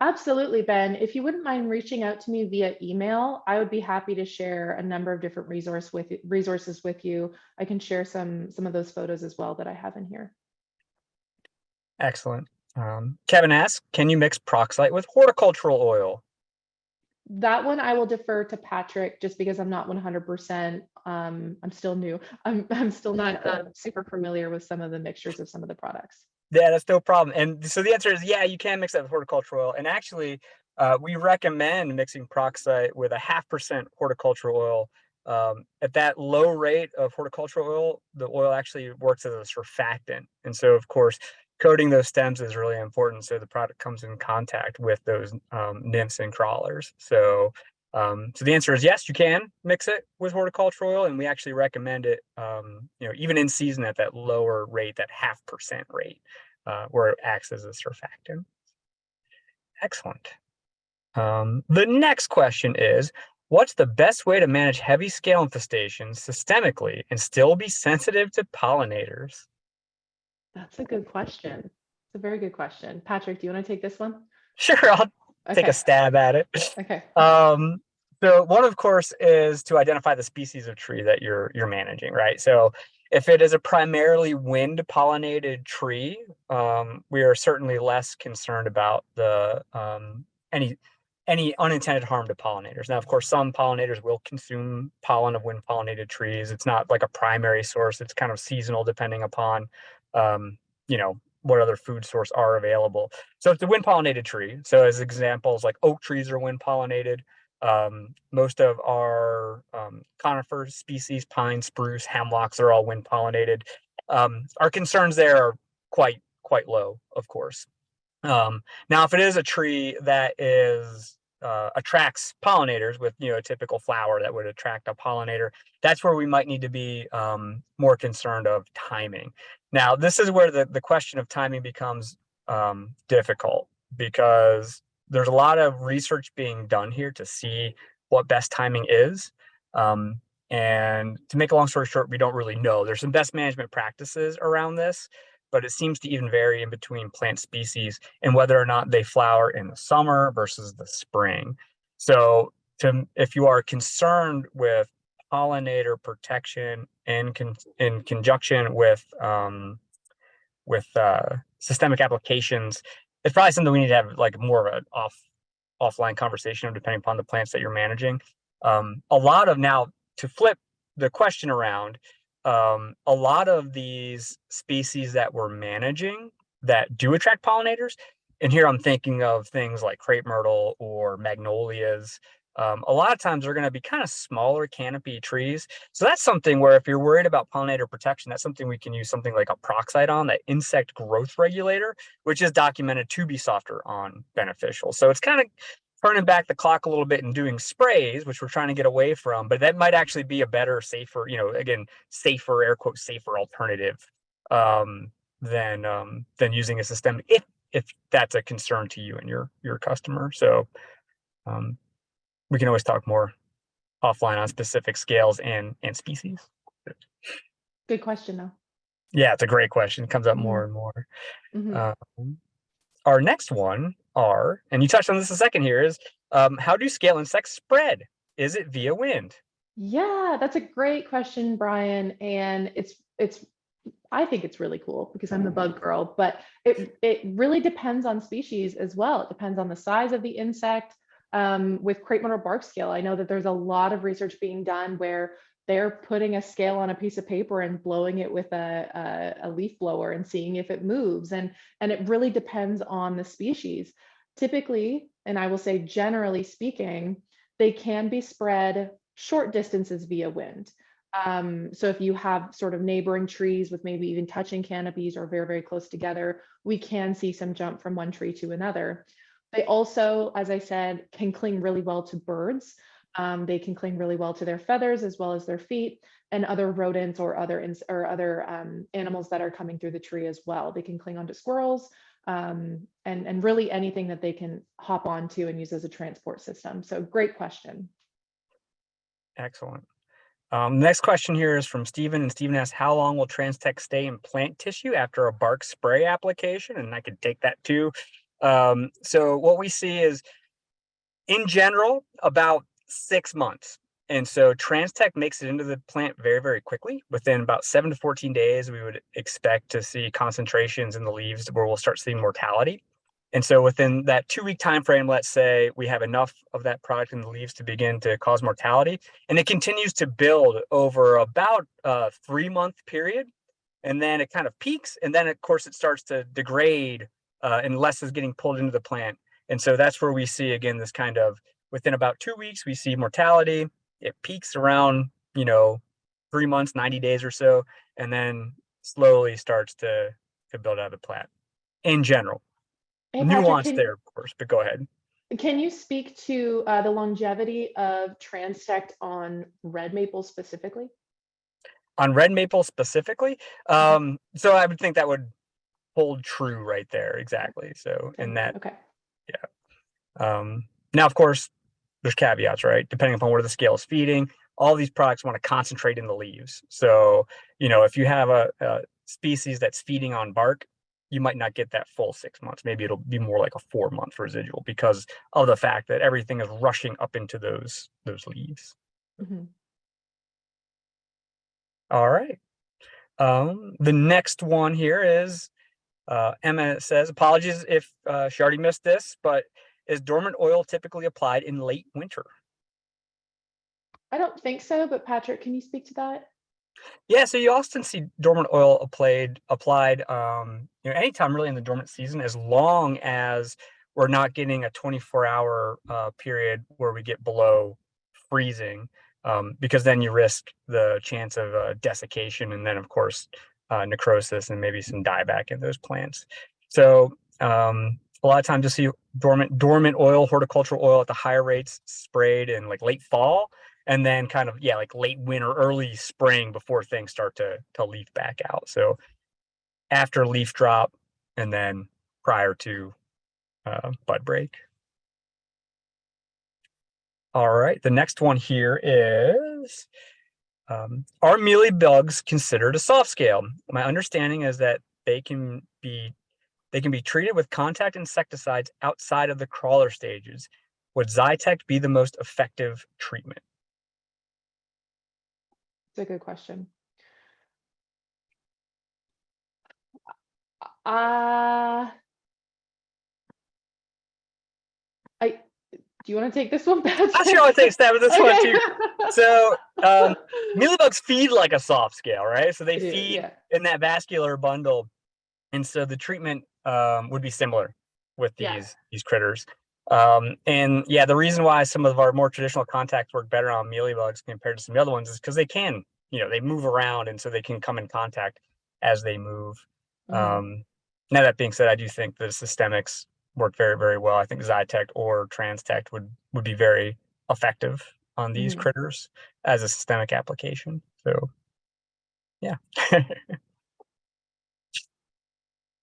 Speaker 2: Absolutely, Ben. If you wouldn't mind reaching out to me via email, I would be happy to share a number of different resources with you. I can share some of those photos as well that I have in here.
Speaker 1: Excellent. Kevin asks, can you mix Proxite with horticultural oil?
Speaker 2: That one I will defer to Patrick just because I'm not 100%. I'm still new. I'm still not super familiar with some of the mixtures of some of the products.
Speaker 1: Yeah, that's no problem. And so the answer is, yeah, you can mix that with horticultural oil. And actually, we recommend mixing Proxite with a 0.5% horticultural oil. At that low rate of horticultural oil, the oil actually works as a surfactant. And so, of course, coating those stems is really important so the product comes in contact with those nymphs and crawlers. So the answer is yes, you can mix it with horticultural oil, and we actually recommend it, even in season at that lower rate, that 0.5% rate. where it acts as a surfactant. Excellent. The next question is, what's the best way to manage heavy scale infestations systemically and still be sensitive to pollinators?
Speaker 2: That's a good question. It's a very good question. Patrick, do you want to take this one?
Speaker 1: Sure, I'll take a
Speaker 2: Okay.
Speaker 1: stab at it.
Speaker 2: Okay.
Speaker 1: So one, of course, is to identify the species of tree that you're managing, right? So if it is a primarily wind pollinated tree, we are certainly less concerned about the any any unintended harm to pollinators. Now, of course, some pollinators will consume pollen of wind pollinated trees. It's not like a primary source. It's kind of seasonal depending upon you know, what other food source are available. So it's a wind pollinated tree. So as examples, like oak trees are wind pollinated. Most of our conifer species, pine, spruce, hemlocks are all wind pollinated. Our concerns there are quite low, of course. Now, if it is a tree that is attracts pollinators with a typical flower that would attract a pollinator, that's where we might need to be more concerned of timing. Now, this is where the question of timing becomes difficult, because there's a lot of research being done here to see what best timing is. And to make a long story short, we don't really know. There's some best management practices around this, but it seems to even vary in between plant species and whether or not they flower in the summer versus the spring. So if you are concerned with pollinator protection in conjunction with systemic applications, it's probably something we need to have like more of an offline conversation depending upon the plants that you're managing. A lot of now, to flip the question around, a lot of these species that we're managing that do attract pollinators, and here I'm thinking of things like crepe myrtle or magnolias. A lot of times they're going to be kind of smaller canopy trees. So that's something where if you're worried about pollinator protection, that's something we can use something like a peroxide on, that insect growth regulator, which is documented to be softer on beneficial. So it's kind of turning back the clock a little bit and doing sprays, which we're trying to get away from, but that might actually be a better, safer, again, safer, air quote, safer alternative than using a system if that's a concern to you and your customer. So we can always talk more offline on specific scales and species.
Speaker 2: Good question, though.
Speaker 1: Yeah, it's a great question. It comes up more and more. Our next one and you touched on this a second here, is how do scale insects spread? Is it via wind?
Speaker 2: Yeah, that's a great question, Brian. And I think it's really cool because I'm the bug girl, but it really depends on species as well. It depends on the size of the insect. With crepe myrtle bark scale, I know that there's a lot of research being done where they're putting a scale on a piece of paper and blowing it with a leaf blower and seeing if it moves. And it really depends on the species. Typically, and I will say generally speaking, they can be spread short distances via wind. So if you have sort of neighboring trees with maybe even touching canopies or very, very close together, we can see some jump from one tree to another. They also, as I said, can cling really well to birds. They can cling really well to their feathers as well as their feet and other rodents or other animals that are coming through the tree as well. They can cling onto squirrels and really anything that they can hop onto and use as a transport system. So great question.
Speaker 1: Excellent. Next question here is from Stephen, and Stephen asks, how long will TransTech stay in plant tissue after a bark spray application? And I could take that too. So what we see is, in general, about 6 months. And so TransTech makes it into the plant very, very quickly. Within about 7 to 14 days, we would expect to see concentrations in the leaves where we'll start seeing mortality. And so within that 2-week time frame, let's say we have enough of that product in the leaves to begin to cause mortality. And it continues to build over about a 3-month period. And then it kind of peaks. And then, of course, it starts to degrade and less is getting pulled into the plant. And so that's where we see, again, this kind of within about 2 weeks, we see mortality. It peaks around, 3 months, 90 days or so, and then slowly starts to build out of the plant in general.
Speaker 2: Hey,
Speaker 1: Nuance
Speaker 2: Patrick,
Speaker 1: there, of course, but go ahead.
Speaker 2: can you speak to the longevity of TransTech on red maple specifically?
Speaker 1: On red maple specifically, so I would think that would hold true right there. Exactly. So in that,
Speaker 2: Okay.
Speaker 1: now, of course, there's caveats, right? Depending upon where the scale is feeding, all these products want to concentrate in the leaves. So, if you have a species that's feeding on bark, you might not get that full 6 months. Maybe it'll be more like a 4-month residual because of the fact that everything is rushing up into those leaves.
Speaker 2: Mm-hmm.
Speaker 1: All right. The next one here is Emma says, apologies if she already missed this, but is dormant oil typically applied in late winter?
Speaker 2: I don't think so, but Patrick, can you speak to that?
Speaker 1: Yeah, so you often see dormant oil applied anytime really in the dormant season, as long as we're not getting a 24-hour period where we get below freezing, because then you risk the chance of desiccation and then of course necrosis and maybe some dieback in those plants. So a lot of times you'll see dormant oil, horticultural oil at the higher rates sprayed in like late fall, and then kind of like late winter, early spring before things start to leaf back out. So after leaf drop and then prior to bud break. All right, the next one here is, are mealybugs considered a soft scale? My understanding is that they can be treated with contact insecticides outside of the crawler stages. Would Zytect be the most effective treatment?
Speaker 2: It's a good question. Do you want to take this one, Patrick?
Speaker 1: I sure want to take a stab at this
Speaker 2: Okay.
Speaker 1: one too. So mealybugs feed like a soft scale, right? So they
Speaker 2: do,
Speaker 1: feed
Speaker 2: yeah.
Speaker 1: in that vascular bundle, and so the treatment would be similar with
Speaker 2: Yeah.
Speaker 1: these critters. And yeah, the reason why some of our more traditional contacts work better on mealybugs compared to some other ones is because they can, they move around, and so they can come in contact as they move.
Speaker 2: Mhm.
Speaker 1: Now that being said, I do think the systemics work very, very well. I think Zytect or Transtect would be very effective on these
Speaker 2: Mhm.
Speaker 1: critters as a systemic application. So yeah.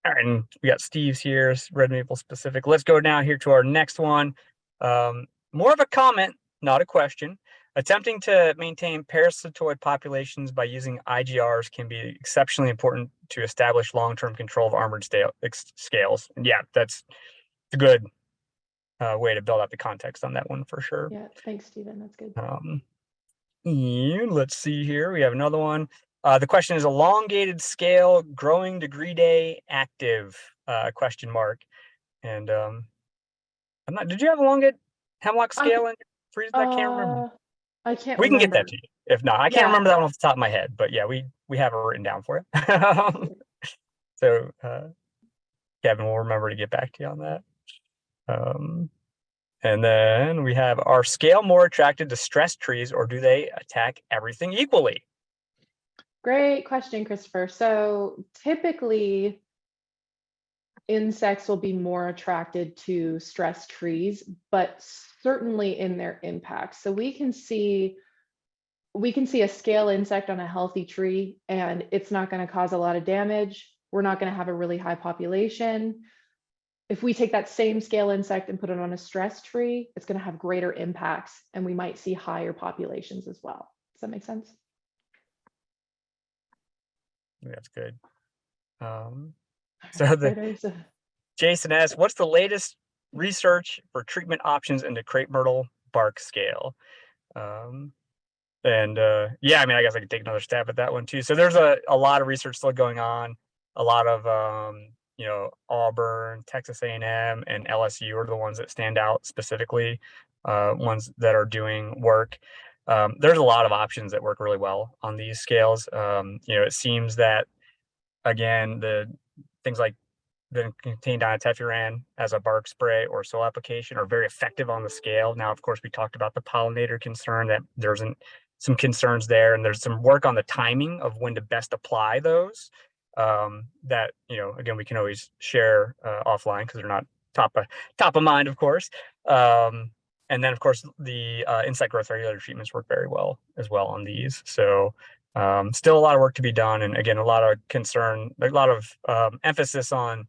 Speaker 1: All right, and we got Steve's here, red maple specific. Let's go now here to our next one. More of a comment, not a question. Attempting to maintain parasitoid populations by using IGRs can be exceptionally important to establish long-term control of armored scales. And yeah, that's a good way to build out the context on that one for sure.
Speaker 2: Yeah. Thanks, Stephen. That's good.
Speaker 1: And let's see here. We have another one. The question is elongated scale, growing degree day, active, question mark. And I'm not, did you have elongated hemlock
Speaker 2: I
Speaker 1: scale in your freeze? I can't remember.
Speaker 2: I can't
Speaker 1: We can get that
Speaker 2: remember.
Speaker 1: to you. If not, I can't
Speaker 2: Yeah.
Speaker 1: remember that one off the top of my head, but yeah, we have it written down for you. So Kevin will remember to get back to you on that. And then we have, are scale more attracted to stressed trees, or do they attack everything equally?
Speaker 2: Great question, Christopher. So typically, insects will be more attracted to stressed trees, but certainly in their impact. So we can see a scale insect on a healthy tree and it's not going to cause a lot of damage. We're not going to have a really high population. If we take that same scale insect and put it on a stressed tree, it's going to have greater impacts and we might see higher populations as well. Does that make sense?
Speaker 1: That's good. So
Speaker 2: Right,
Speaker 1: the
Speaker 2: critters.
Speaker 1: Jason asks, what's the latest research for treatment options into crepe myrtle bark scale? And yeah, I mean, I guess I could take another stab at that one too. So there's a lot of research still going on. A lot of Auburn, Texas A&M, and LSU are the ones that stand out specifically, ones that are doing work. There's a lot of options that work really well on these scales. It seems that, again, the things like that contain diatefuran as a bark spray or soil application are very effective on the scale. Now, of course, we talked about the pollinator concern, that there's some concerns there, and there's some work on the timing of when to best apply those. That again, we can always share offline because they're not top of mind, of course. And then, of course, the insect growth regulator treatments work very well as well on these. So Still a lot of work to be done, and again, a lot of concern, a lot of emphasis on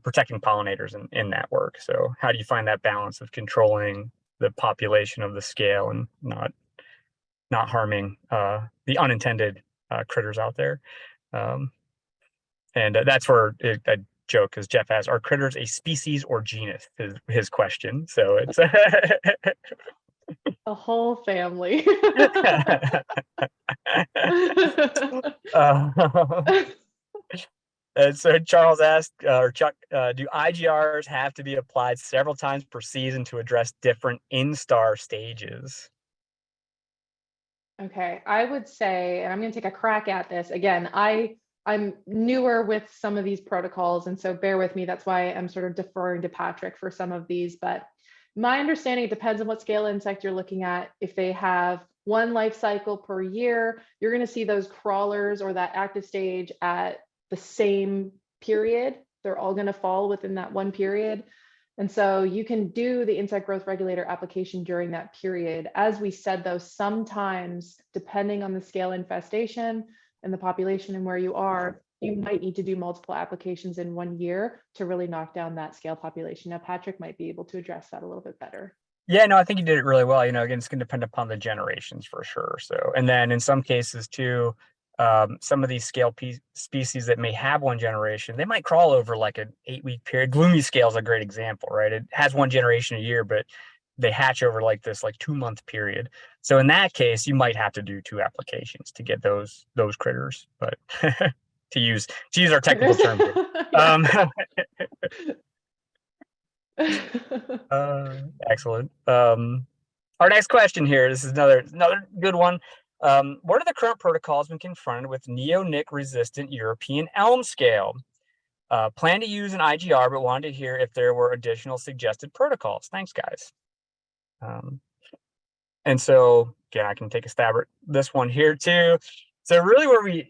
Speaker 1: protecting pollinators in that work. So how do you find that balance of controlling the population of the scale and not harming the unintended critters out there? And that's where I joke, because Jeff asks, "Are critters a species or genus?" Is his question. So it's
Speaker 2: A whole family.
Speaker 1: uh, and so Charles asked, or Chuck, do IGRs have to be applied several times per season to address different instar stages?
Speaker 2: Okay, I would say, and I'm going to take a crack at this again. I'm newer with some of these protocols, and so bear with me. That's why I'm sort of deferring to Patrick for some of these. But my understanding, it depends on what scale insect you're looking at. If they have one life cycle per year, you're going to see those crawlers or that active stage at the same period. They're all going to fall within that one period. And so you can do the insect growth regulator application during that period. As we said, though, sometimes depending on the scale infestation and the population and where you are, you might need to do multiple applications in 1 year to really knock down that scale population. Now, Patrick might be able to address that a little bit better.
Speaker 1: Yeah, no, I think you did it really well. Again, it's going to depend upon the generations for sure. So, and then in some cases too, some of these scale species that may have one generation, they might crawl over like an 8-week period. Gloomy scale is a great example, right? It has one generation a year, but they hatch over like this 2-month period. So in that case, you might have to do 2 applications to get those critters. But to use our technical term here. Um, Excellent. Our next question here. This is another good one. What are the current protocols when confronted with neonic resistant European elm scale? Plan to use an IGR, but wanted to hear if there were additional suggested protocols. Thanks, guys. And so again, I can take a stab at this one here too. So really, where we,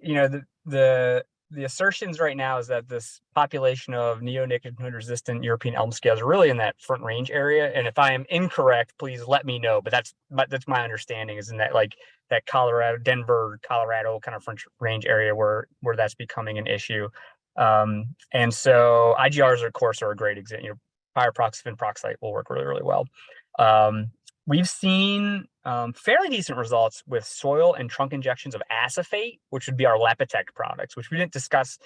Speaker 1: the assertions right now is that this population of neonicotinoid-resistant European elm scales are really in that Front Range area. And if I am incorrect, please let me know. But that's my understanding, is in that that Colorado, Denver, Colorado kind of Front Range area where that's becoming an issue. And so IGRs, of course, are a great example. Pyroproxyfen peroxide will work really, really well. We've seen fairly decent results with soil and trunk injections of acephate, which would be our Lepitect products, which we didn't discuss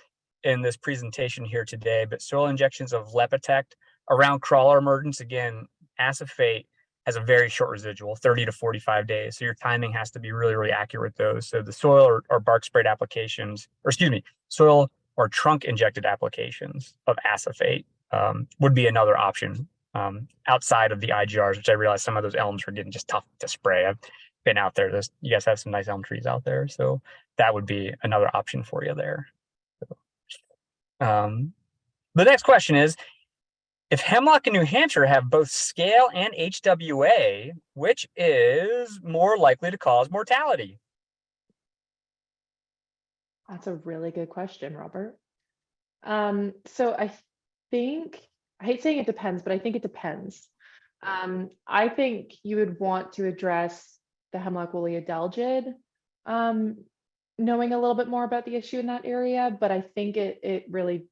Speaker 1: in this presentation here today, but soil injections of Lepitect around crawler emergence. Again, acephate has a very short residual, 30 to 45 days. So your timing has to be really, really accurate with those. So the soil or bark sprayed applications, or excuse me, soil or trunk injected applications of acephate would be another option. Outside of the IGRs, which I realize some of those elms are getting just tough to spray. I've been out there. You guys have some nice elm trees out there, so that would be another option for you there. The next question is, if hemlock in New Hampshire have both scale and HWA, which is more likely to cause mortality?
Speaker 2: That's a really good question, Robert. So I think, I hate saying it depends, but I think it depends. I think you would want to address the hemlock woolly adelgid, knowing a little bit more about the issue in that area, but I think it really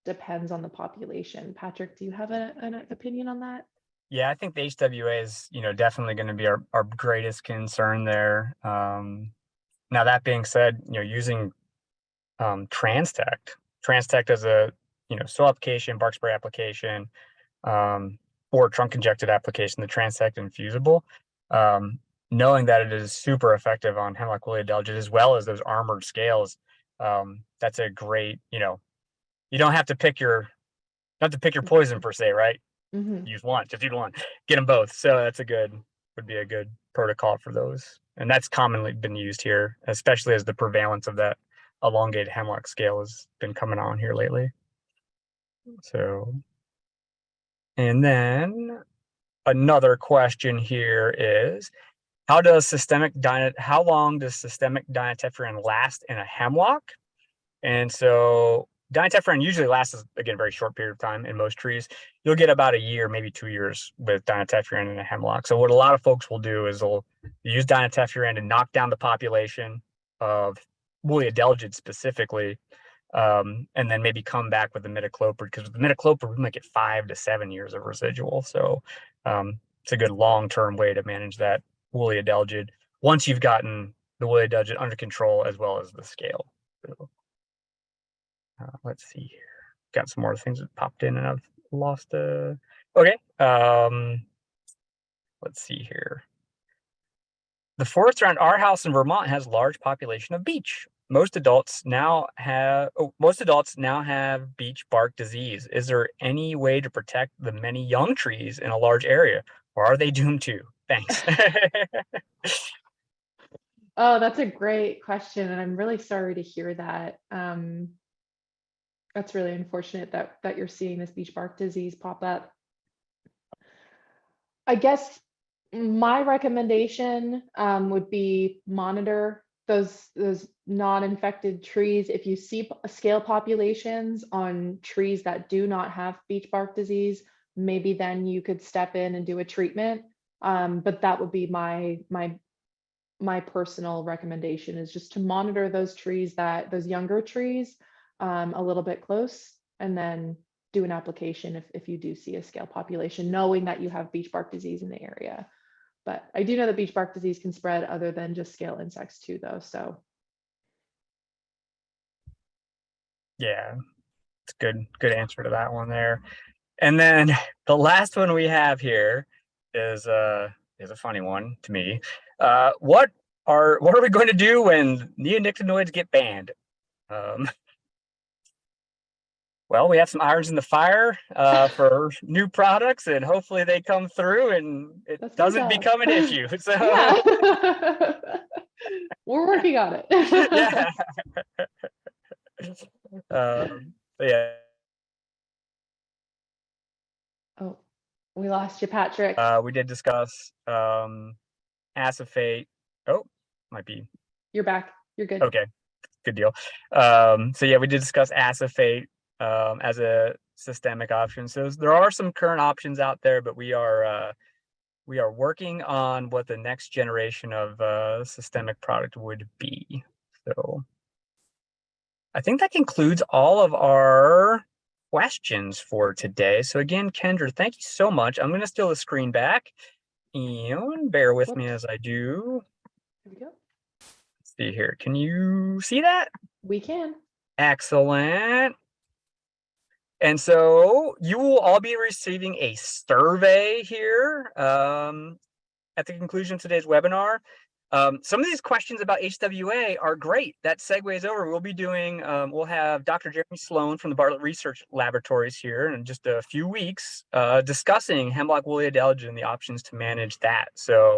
Speaker 2: depends on the population. Patrick, do you have an opinion on that?
Speaker 1: Yeah, I think the HWA is, definitely going to be our greatest concern there. Now that being said, using Transtect as a soil application, bark spray application, or trunk injected application, the Transtect infusible, knowing that it is super effective on hemlock woolly adelgid as well as those armored scales. That's a great, you don't have to pick your poison per se, right?
Speaker 2: Mm-hmm.
Speaker 1: Use one, just use one, get them both. So would be a good protocol for those. And that's commonly been used here, especially as the prevalence of that elongated hemlock scale has been coming on here lately. So, and then another question here is, how long does systemic dimetephrine last in a hemlock? And so dimetephrine usually lasts, again, a very short period of time in most trees. You'll get about a year, maybe 2 years with dimetephrine in a hemlock. So what a lot of folks will do is they'll use dimetephrine to knock down the population, of woolly adelgid specifically, and then maybe come back with the midichloprid, because with the midichloprid we might get 5 to 7 years of residual. So it's a good long-term way to manage that woolly adelgid once you've gotten the woolly adelgid under control as well as the scale. So, let's see here. Got some more things that popped in and I've lost. Okay. Let's see here. The forest around our house in Vermont has a large population of beech. Most adults now have beech bark disease. Is there any way to protect the many young trees in a large area, or are they doomed to? Thanks.
Speaker 2: Oh, that's a great question, and I'm really sorry to hear that. That's really unfortunate that you're seeing this beech bark disease pop up. I guess my recommendation would be monitor those non-infected trees. If you see scale populations on trees that do not have beech bark disease, maybe then you could step in and do a treatment. But that would be my personal recommendation, is just to monitor those trees, those younger trees a little bit close, and then do an application if you do see a scale population, knowing that you have beech bark disease in the area. But I do know that beech bark disease can spread other than just scale insects too, though. So
Speaker 1: Yeah, it's good answer to that one there. And then the last one we have here is a funny one to me. What are we going to do when neonicotinoids get banned? Well, we have some irons in the fire for new products, and hopefully they come through and it
Speaker 2: that's my
Speaker 1: doesn't
Speaker 2: job.
Speaker 1: become an issue. So
Speaker 2: Yeah. We're working on it.
Speaker 1: yeah. Yeah.
Speaker 2: Oh, we lost you, Patrick.
Speaker 1: We did discuss acephate. Oh, might be
Speaker 2: You're back. You're good.
Speaker 1: okay. Good deal. So yeah, we did discuss acephate as a systemic option. So there are some current options out there, but we are working on what the next generation of systemic product would be. So I think that concludes all of our questions for today. So again, Kendra, thank you so much. I'm going to steal the screen back, and bear with me as I do.
Speaker 2: Here we go.
Speaker 1: Let's see here. Can you see that?
Speaker 2: We can.
Speaker 1: Excellent. And so you will all be receiving a survey here at the conclusion of today's webinar. Some of these questions about HWA are great. That segues over. We'll be doing, we'll have Dr. Jeremy Sloan from the Bartlett Research Laboratories here in just a few weeks discussing hemlock woolly adelgid and the options to manage that. So